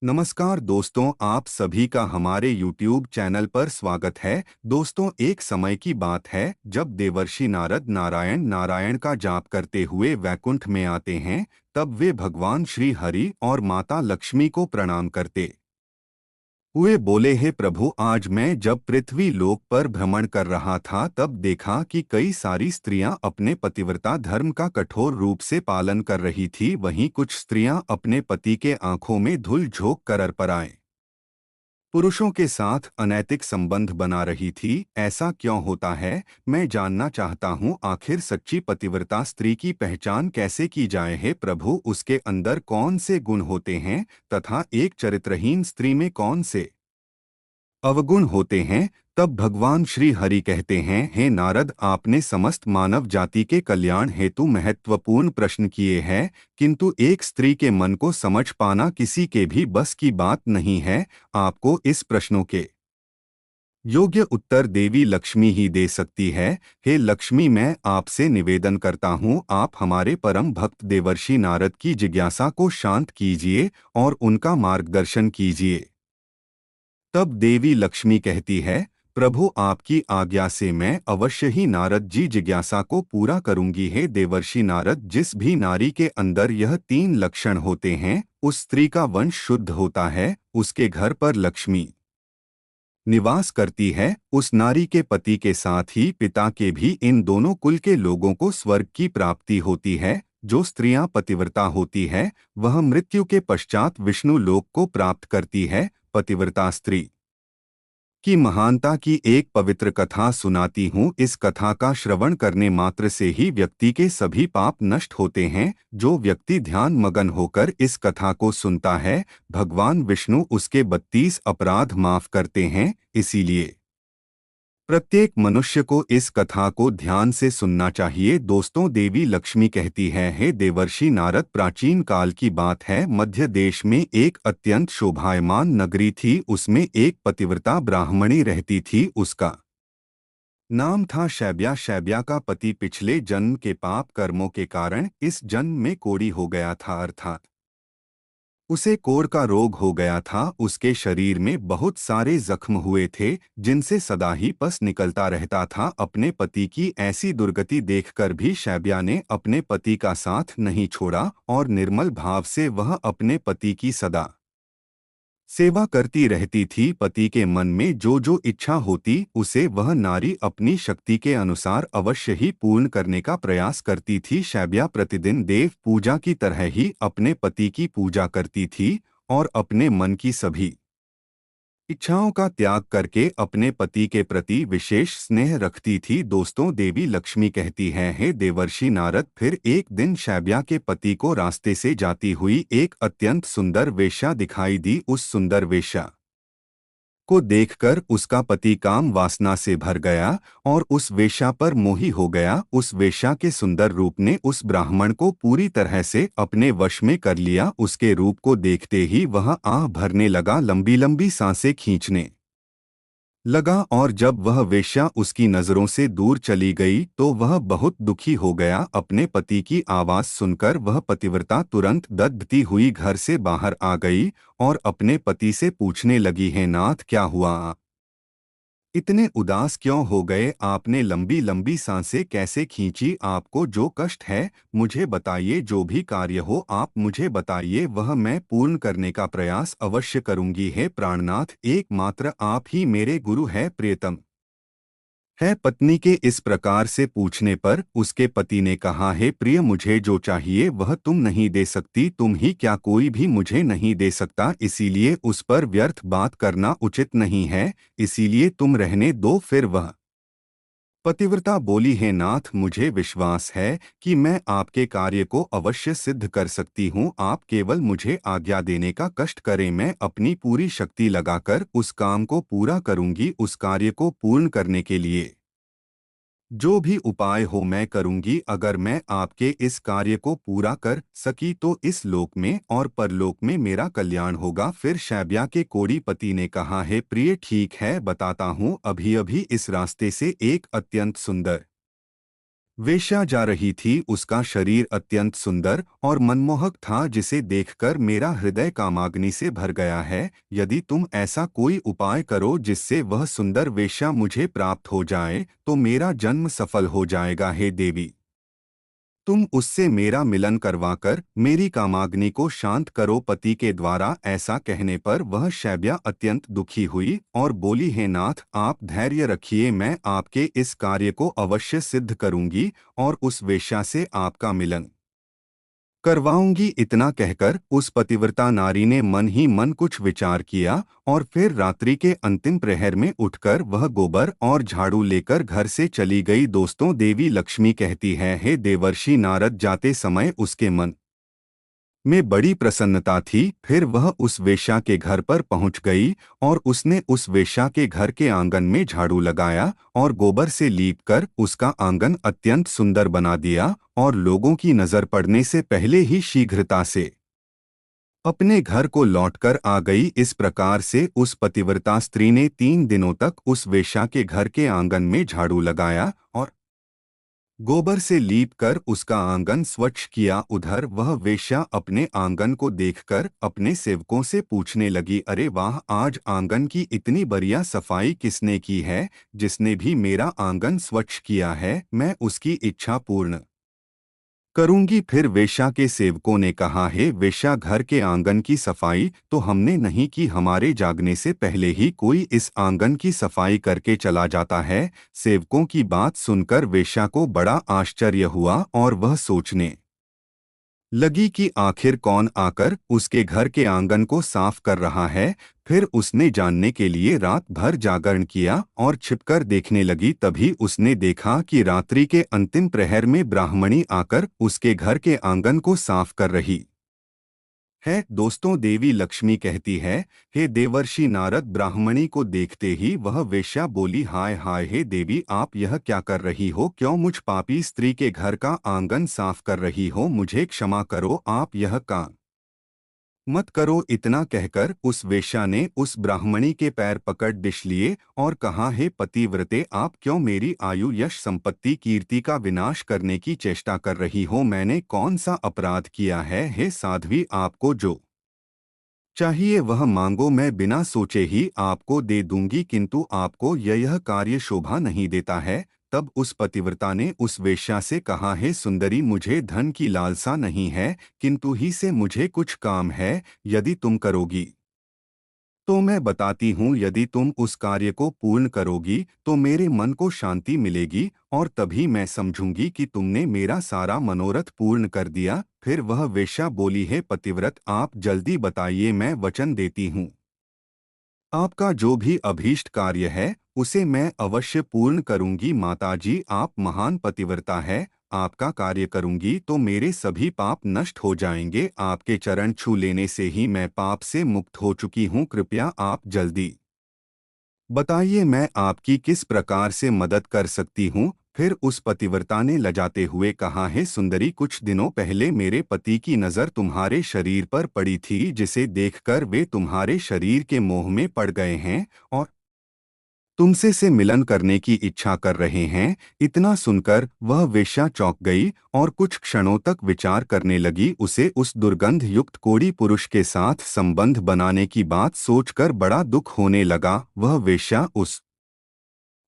नमस्कार दोस्तों, आप सभी का हमारे YouTube चैनल पर स्वागत है। दोस्तों, एक समय की बात है जब देवर्षि नारद नारायण नारायण का जाप करते हुए वैकुंठ में आते हैं। तब वे भगवान श्री हरि और माता लक्ष्मी को प्रणाम करते हुए बोले, हे प्रभु, आज मैं जब पृथ्वी लोक पर भ्रमण कर रहा था तब देखा कि कई सारी स्त्रियां अपने पतिव्रता धर्म का कठोर रूप से पालन कर रही थी, वहीं कुछ स्त्रियां अपने पति के आंखों में धूल झोंक कर अरपराएं पुरुषों के साथ अनैतिक संबंध बना रही थी। ऐसा क्यों होता है? मैं जानना चाहता हूँ। आखिर सच्ची पतिव्रता स्त्री की पहचान कैसे की जाए? हे प्रभु, उसके अंदर कौन से गुण होते हैं तथा एक चरित्रहीन स्त्री में कौन से अवगुण होते हैं? तब भगवान श्री हरि कहते हैं, हे नारद, आपने समस्त मानव जाति के कल्याण हेतु महत्वपूर्ण प्रश्न किए हैं, किंतु एक स्त्री के मन को समझ पाना किसी के भी बस की बात नहीं है। आपको इस प्रश्नों के योग्य उत्तर देवी लक्ष्मी ही दे सकती है। हे लक्ष्मी, मैं आपसे निवेदन करता हूँ, आप हमारे परम भक्त देवर्षि नारद की जिज्ञासा को शांत कीजिए और उनका मार्गदर्शन कीजिए। तब देवी लक्ष्मी कहती है, प्रभु, आपकी आज्ञा से मैं अवश्य ही नारद जी जिज्ञासा को पूरा करूंगी। हे देवर्षि नारद, जिस भी नारी के अंदर यह तीन लक्षण होते हैं, उस स्त्री का वंश शुद्ध होता है, उसके घर पर लक्ष्मी निवास करती है, उस नारी के पति के साथ ही पिता के भी इन दोनों कुल के लोगों को स्वर्ग की प्राप्ति होती है। जो स्त्रियां पतिव्रता होती है, वह मृत्यु के पश्चात विष्णु लोक को प्राप्त करती है। पतिव्रता स्त्री की महानता की एक पवित्र कथा सुनाती हूँ। इस कथा का श्रवण करने मात्र से ही व्यक्ति के सभी पाप नष्ट होते हैं। जो व्यक्ति ध्यान मगन होकर इस कथा को सुनता है, भगवान विष्णु उसके 32 अपराध माफ करते हैं। इसीलिए प्रत्येक मनुष्य को इस कथा को ध्यान से सुनना चाहिए। दोस्तों, देवी लक्ष्मी कहती है, हे देवर्षि नारद, प्राचीन काल की बात है। मध्य देश में एक अत्यंत शोभायमान नगरी थी। उसमें एक पतिव्रता ब्राह्मणी रहती थी। उसका नाम था शैब्या। शैब्या का पति पिछले जन्म के पाप कर्मों के कारण इस जन्म में कोढ़ी हो गया था, अर्थात उसे कोढ़ का रोग हो गया था। उसके शरीर में बहुत सारे जख्म हुए थे, जिनसे सदा ही पस निकलता रहता था। अपने पति की ऐसी दुर्गति देखकर भी शैब्या ने अपने पति का साथ नहीं छोड़ा और निर्मल भाव से वह अपने पति की सदा सेवा करती रहती थी। पति के मन में जो जो इच्छा होती उसे वह नारी अपनी शक्ति के अनुसार अवश्य ही पूर्ण करने का प्रयास करती थी। शैब्या प्रतिदिन देव पूजा की तरह ही अपने पति की पूजा करती थी और अपने मन की सभी इच्छाओं का त्याग करके अपने पति के प्रति विशेष स्नेह रखती थी। दोस्तों, देवी लक्ष्मी कहती है, हे देवर्षि नारद, फिर एक दिन शैब्या के पति को रास्ते से जाती हुई एक अत्यंत सुंदर वेश्या दिखाई दी। उस सुंदर वेश्या को देखकर उसका पति काम वासना से भर गया और उस वेश्या पर मोही हो गया। उस वेश्या के सुंदर रूप ने उस ब्राह्मण को पूरी तरह से अपने वश में कर लिया। उसके रूप को देखते ही वह आह भरने लगा, लंबी लंबी सांसें खींचने लगा और जब वह वेश्या उसकी नजरों से दूर चली गई तो वह बहुत दुखी हो गया। अपने पति की आवाज सुनकर वह पतिव्रता तुरंत दग्धती हुई घर से बाहर आ गई और अपने पति से पूछने लगी, हे नाथ, क्या हुआ? इतने उदास क्यों हो गए? आपने लंबी लंबी सांसें कैसे खींची? आपको जो कष्ट है मुझे बताइए। जो भी कार्य हो आप मुझे बताइए, वह मैं पूर्ण करने का प्रयास अवश्य करूंगी। हे प्राणनाथ, एकमात्र आप ही मेरे गुरु है, प्रियतम है। पत्नी के इस प्रकार से पूछने पर उसके पति ने कहा, हे प्रिय, मुझे जो चाहिए वह तुम नहीं दे सकती। तुम ही क्या, कोई भी मुझे नहीं दे सकता, इसीलिए उस पर व्यर्थ बात करना उचित नहीं है। इसीलिए तुम रहने दो। फिर वह पतिव्रता बोली, हे नाथ, मुझे विश्वास है कि मैं आपके कार्य को अवश्य सिद्ध कर सकती हूँ। आप केवल मुझे आज्ञा देने का कष्ट करें, मैं अपनी पूरी शक्ति लगाकर उस काम को पूरा करूंगी। उस कार्य को पूर्ण करने के लिए जो भी उपाय हो मैं करूंगी। अगर मैं आपके इस कार्य को पूरा कर सकी तो इस लोक में और परलोक में मेरा कल्याण होगा। फिर शैब्या के कोढ़ी पति ने कहा, हे प्रिय, ठीक है, बताता हूँ। अभी अभी इस रास्ते से एक अत्यंत सुंदर वेश्या जा रही थी। उसका शरीर अत्यंत सुंदर और मनमोहक था, जिसे देखकर मेरा हृदय कामाग्नि से भर गया है। यदि तुम ऐसा कोई उपाय करो जिससे वह सुंदर वेश्या मुझे प्राप्त हो जाए, तो मेरा जन्म सफल हो जाएगा। हे देवी, तुम उससे मेरा मिलन करवाकर मेरी कामाग्नि को शांत करो। पति के द्वारा ऐसा कहने पर वह शैब्या अत्यंत दुखी हुई और बोली, हे नाथ, आप धैर्य रखिए, मैं आपके इस कार्य को अवश्य सिद्ध करूंगी और उस वेश्या से आपका मिलन करवाऊंगी। इतना कहकर उस पतिव्रता नारी ने मन ही मन कुछ विचार किया और फिर रात्रि के अंतिम प्रहर में उठकर वह गोबर और झाड़ू लेकर घर से चली गई। दोस्तों, देवी लक्ष्मी कहती है, हे देवर्षि नारद, जाते समय उसके मन में बड़ी प्रसन्नता थी। फिर वह उस वेश्या के घर पर पहुंच गई और उसने उस वेश्या के घर के आंगन में झाड़ू लगाया और गोबर से लीपकर उसका आंगन अत्यंत सुंदर बना दिया और लोगों की नजर पड़ने से पहले ही शीघ्रता से अपने घर को लौटकर आ गई। इस प्रकार से उस पतिव्रता स्त्री ने 3 दिनों तक उस वेश्या के घर के आंगन में झाड़ू लगाया और गोबर से लीपकर उसका आंगन स्वच्छ किया। उधर वह वेश्या अपने आंगन को देखकर अपने सेवकों से पूछने लगी, अरे वाह, आज आंगन की इतनी बढ़िया सफाई किसने की है? जिसने भी मेरा आंगन स्वच्छ किया है, मैं उसकी इच्छा पूर्ण करूंगी। फिर वेश्या के सेवकों ने कहा, हे वेश्या, घर के आंगन की सफाई तो हमने नहीं की, हमारे जागने से पहले ही कोई इस आंगन की सफाई करके चला जाता है। सेवकों की बात सुनकर वेश्या को बड़ा आश्चर्य हुआ और वह सोचने लगी कि आखिर कौन आकर उसके घर के आंगन को साफ कर रहा है। फिर उसने जानने के लिए रात भर जागरण किया और छिपकर देखने लगी। तभी उसने देखा कि रात्रि के अंतिम प्रहर में ब्राह्मणी आकर उसके घर के आंगन को साफ कर रही है। दोस्तों, देवी लक्ष्मी कहती है, हे देवर्षि नारद, ब्राह्मणी को देखते ही वह वेश्या बोली, हाय हाय, हे देवी, आप यह क्या कर रही हो? क्यों मुझ पापी स्त्री के घर का आंगन साफ कर रही हो? मुझे क्षमा करो, आप यह काम मत करो। इतना कहकर उस वेश्या ने उस ब्राह्मणी के पैर पकड़ डिश लिए और कहा, हे पतिव्रते, आप क्यों मेरी आयु, यश, संपत्ति, कीर्ति का विनाश करने की चेष्टा कर रही हो? मैंने कौन सा अपराध किया है? हे साध्वी, आपको जो चाहिए वह मांगो, मैं बिना सोचे ही आपको दे दूंगी, किंतु आपको यह कार्य शोभा नहीं देता है। तब उस पतिव्रता ने उस वेश्या से कहा, हे सुंदरी, मुझे धन की लालसा नहीं है, किंतु ही से मुझे कुछ काम है। यदि तुम करोगी तो मैं बताती हूँ, यदि तुम उस कार्य को पूर्ण करोगी तो मेरे मन को शांति मिलेगी और तभी मैं समझूंगी कि तुमने मेरा सारा मनोरथ पूर्ण कर दिया। फिर वह वेश्या बोली, है पतिव्रत, आप जल्दी बताइए, मैं वचन देती हूँ, आपका जो भी अभीष्ट कार्य है उसे मैं अवश्य पूर्ण करूंगी। माताजी, आप महान पतिव्रता है, आपका कार्य करूंगी तो मेरे सभी पाप नष्ट हो जाएंगे। आपके चरण छू लेने से ही मैं पाप से मुक्त हो चुकी हूँ। कृपया आप जल्दी बताइए, मैं आपकी किस प्रकार से मदद कर सकती हूँ? फिर उस पतिव्रता ने लजाते हुए कहा, है सुंदरी, कुछ दिनों पहले मेरे पति की नज़र तुम्हारे शरीर पर पड़ी थी, जिसे देखकर वे तुम्हारे शरीर के मोह में पड़ गए हैं और तुमसे से मिलन करने की इच्छा कर रहे हैं। इतना सुनकर वह वेश्या चौंक गई और कुछ क्षणों तक विचार करने लगी। उसे उस दुर्गंध युक्त कोढ़ी पुरुष के साथ संबंध बनाने की बात सोचकर बड़ा दुख होने लगा। वह वेश्या उस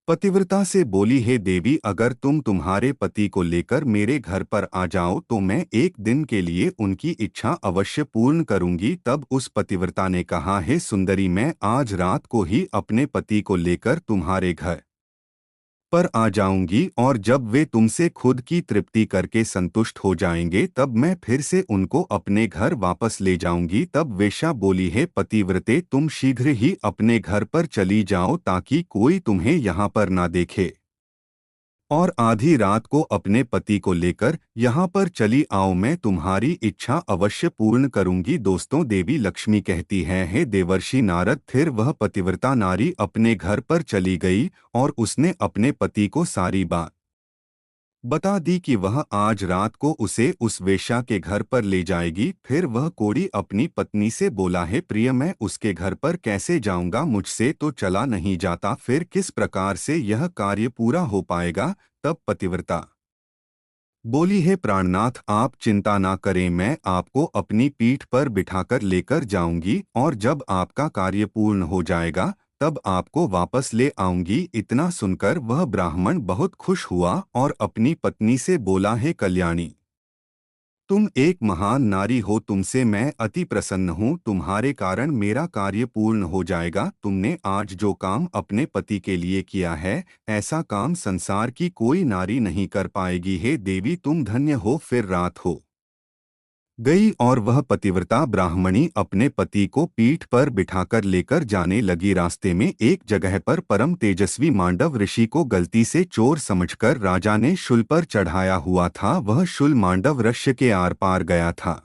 पतिव्रता से बोली, हे देवी, अगर तुम तुम्हारे पति को लेकर मेरे घर पर आ जाओ तो मैं एक दिन के लिए उनकी इच्छा अवश्य पूर्ण करूंगी। तब उस पतिव्रता ने कहा, हे सुंदरी, मैं आज रात को ही अपने पति को लेकर तुम्हारे घर पर आ जाऊंगी और जब वे तुमसे खुद की तृप्ति करके संतुष्ट हो जाएंगे तब मैं फिर से उनको अपने घर वापस ले जाऊंगी। तब वेश्या बोली, है पतिव्रते, तुम शीघ्र ही अपने घर पर चली जाओ ताकि कोई तुम्हें यहाँ पर ना देखे और आधी रात को अपने पति को लेकर यहाँ पर चली आओ, मैं तुम्हारी इच्छा अवश्य पूर्ण करूंगी। दोस्तों, देवी लक्ष्मी कहती है, हे देवर्षि नारद, फिर वह पतिव्रता नारी अपने घर पर चली गई और उसने अपने पति को सारी बात बता दी कि वह आज रात को उसे उस वेश्या के घर पर ले जाएगी। फिर वह कोढ़ी अपनी पत्नी से बोला, है प्रिय, मैं उसके घर पर कैसे जाऊंगा? मुझसे तो चला नहीं जाता, फिर किस प्रकार से यह कार्य पूरा हो पाएगा? तब पतिव्रता बोली, हे प्राणनाथ, आप चिंता ना करें, मैं आपको अपनी पीठ पर बिठाकर लेकर जाऊंगी और जब आपका कार्य पूर्ण हो जाएगा तब आपको वापस ले आऊंगी। इतना सुनकर वह ब्राह्मण बहुत खुश हुआ और अपनी पत्नी से बोला, हे कल्याणी, तुम एक महान नारी हो, तुमसे मैं अति प्रसन्न हूँ। तुम्हारे कारण मेरा कार्य पूर्ण हो जाएगा। तुमने आज जो काम अपने पति के लिए किया है, ऐसा काम संसार की कोई नारी नहीं कर पाएगी। हे देवी, तुम धन्य हो। फिर रात हो गई और वह पतिव्रता ब्राह्मणी अपने पति को पीठ पर बिठाकर लेकर जाने लगी। रास्ते में एक जगह पर परम तेजस्वी मांडव ऋषि को गलती से चोर समझकर राजा ने शूल पर चढ़ाया हुआ था। वह शूल मांडव ऋषि के आर पार गया था,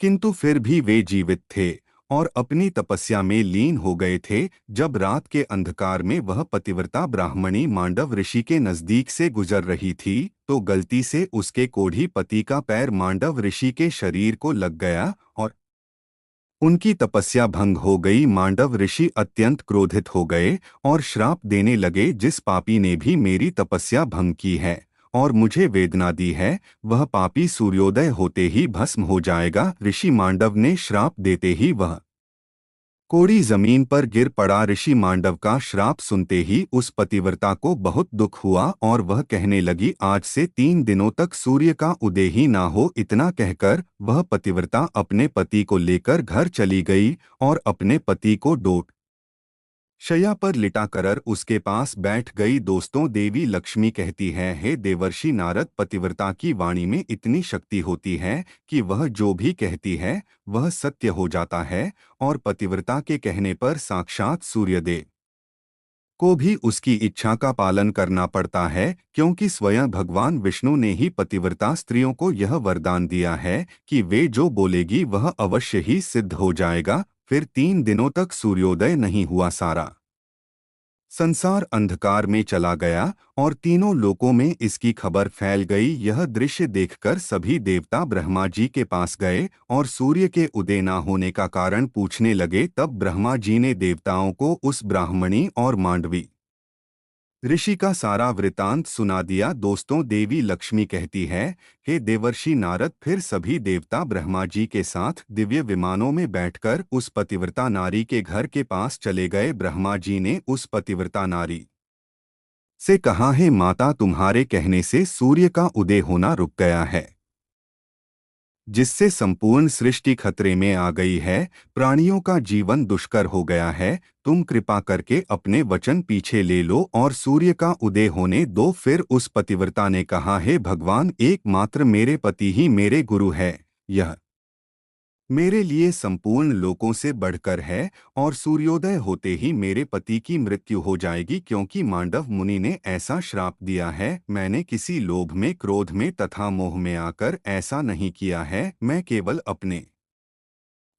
किंतु फिर भी वे जीवित थे और अपनी तपस्या में लीन हो गए थे। जब रात के अंधकार में वह पतिव्रता ब्राह्मणी मांडव ऋषि के नजदीक से गुजर रही थी तो गलती से उसके कोढ़ी पति का पैर मांडव ऋषि के शरीर को लग गया और उनकी तपस्या भंग हो गई। मांडव ऋषि अत्यंत क्रोधित हो गए और श्राप देने लगे, जिस पापी ने भी मेरी तपस्या भंग की है और मुझे वेदना दी है, वह पापी सूर्योदय होते ही भस्म हो जाएगा। ऋषि मांडव ने श्राप देते ही वह कोड़ी जमीन पर गिर पड़ा। ऋषि मांडव का श्राप सुनते ही उस पतिव्रता को बहुत दुख हुआ और वह कहने लगी, आज से 3 दिनों तक सूर्य का उदय ही ना हो। इतना कहकर वह पतिव्रता अपने पति को लेकर घर चली गई और अपने पति को डोट शैया पर लिटाकर उसके पास बैठ गई। दोस्तों, देवी लक्ष्मी कहती है, हे देवर्षि नारद, पतिव्रता की वाणी में इतनी शक्ति होती है कि वह जो भी कहती है वह सत्य हो जाता है और पतिव्रता के कहने पर साक्षात सूर्यदेव को भी उसकी इच्छा का पालन करना पड़ता है, क्योंकि स्वयं भगवान विष्णु ने ही पतिव्रता स्त्रियों को यह वरदान दिया है कि वे जो बोलेगी वह अवश्य ही सिद्ध हो जाएगा। फिर 3 दिनों तक सूर्योदय नहीं हुआ। सारा संसार अंधकार में चला गया और तीनों लोकों में इसकी खबर फैल गई। यह दृश्य देखकर सभी देवता ब्रह्मा जी के पास गए और सूर्य के उदय न होने का कारण पूछने लगे। तब ब्रह्मा जी ने देवताओं को उस ब्राह्मणी और मांडवी ऋषि का सारा वृतांत सुना दिया। दोस्तों, देवी लक्ष्मी कहती है, हे देवर्षि नारद, फिर सभी देवता ब्रह्मा जी के साथ दिव्य विमानों में बैठकर उस पतिव्रता नारी के घर के पास चले गए। ब्रह्मा जी ने उस पतिव्रता नारी से कहा, है माता, तुम्हारे कहने से सूर्य का उदय होना रुक गया है, जिससे संपूर्ण सृष्टि खतरे में आ गई है। प्राणियों का जीवन दुष्कर हो गया है। तुम कृपा करके अपने वचन पीछे ले लो और सूर्य का उदय होने दो। फिर उस पतिव्रता ने कहा, हे भगवान, एकमात्र मेरे पति ही मेरे गुरु है। यह मेरे लिए संपूर्ण लोकों से बढ़कर है और सूर्योदय होते ही मेरे पति की मृत्यु हो जाएगी, क्योंकि मांडव मुनि ने ऐसा श्राप दिया है। मैंने किसी लोभ में, क्रोध में तथा मोह में आकर ऐसा नहीं किया है। मैं केवल अपने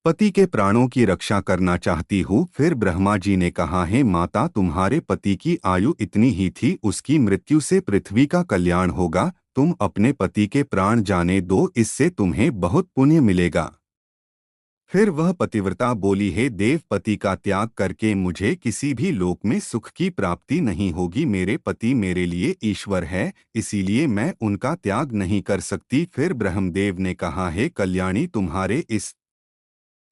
पति के प्राणों की रक्षा करना चाहती हूँ। फिर ब्रह्मा जी ने कहा, हे माता, तुम्हारे पति की आयु इतनी ही थी, उसकी मृत्यु से पृथ्वी का कल्याण होगा। तुम अपने पति के प्राण जाने दो, इससे तुम्हें बहुत पुण्य मिलेगा। फिर वह पतिव्रता बोली, हे देव, पति का त्याग करके मुझे किसी भी लोक में सुख की प्राप्ति नहीं होगी। मेरे पति मेरे लिए ईश्वर है, इसीलिए मैं उनका त्याग नहीं कर सकती। फिर ब्रह्मदेव ने कहा, हे कल्याणी, तुम्हारे इस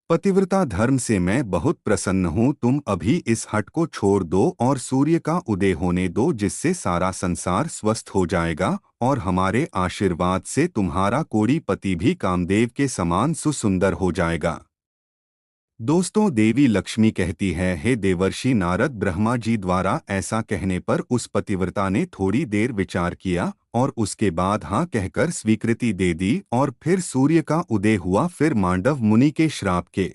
पतिव्रता धर्म से मैं बहुत प्रसन्न हूँ। तुम अभी इस हट को छोड़ दो और सूर्य का उदय होने दो, जिससे सारा संसार स्वस्थ हो जाएगा और हमारे आशीर्वाद से तुम्हारा कोड़ी पति भी कामदेव के समान सुसुंदर हो जाएगा। दोस्तों, देवी लक्ष्मी कहती है, हे देवर्षि नारद, ब्रह्मा जी द्वारा ऐसा कहने पर उस पतिव्रता ने थोड़ी देर विचार किया और उसके बाद हाँ कहकर स्वीकृति दे दी और फिर सूर्य का उदय हुआ। फिर मांडव मुनि के श्राप के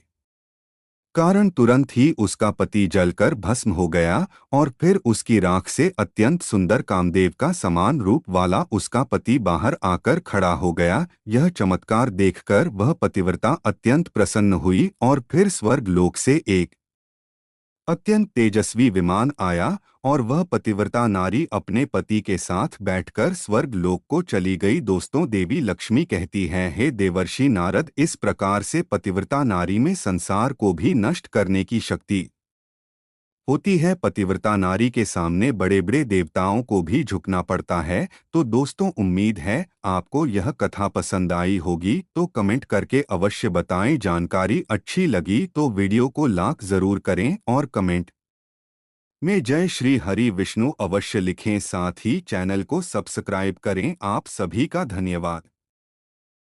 कारण तुरंत ही उसका पति जलकर भस्म हो गया और फिर उसकी राख से अत्यंत सुंदर कामदेव का समान रूप वाला उसका पति बाहर आकर खड़ा हो गया। यह चमत्कार देखकर वह पतिव्रता अत्यंत प्रसन्न हुई और फिर स्वर्ग लोक से एक अत्यंत तेजस्वी विमान आया और वह पतिव्रता नारी अपने पति के साथ बैठकर स्वर्ग लोक को चली गई। दोस्तों, देवी लक्ष्मी कहती है, हे देवर्षि नारद, इस प्रकार से पतिव्रता नारी में संसार को भी नष्ट करने की शक्ति होती है। पतिव्रता नारी के सामने बड़े बड़े देवताओं को भी झुकना पड़ता है। तो दोस्तों, उम्मीद है आपको यह कथा पसंद आई होगी, तो कमेंट करके अवश्य बताएं। जानकारी अच्छी लगी तो वीडियो को लाइक जरूर करें और कमेंट में जय श्री हरि विष्णु अवश्य लिखें। साथ ही चैनल को सब्सक्राइब करें। आप सभी का धन्यवाद।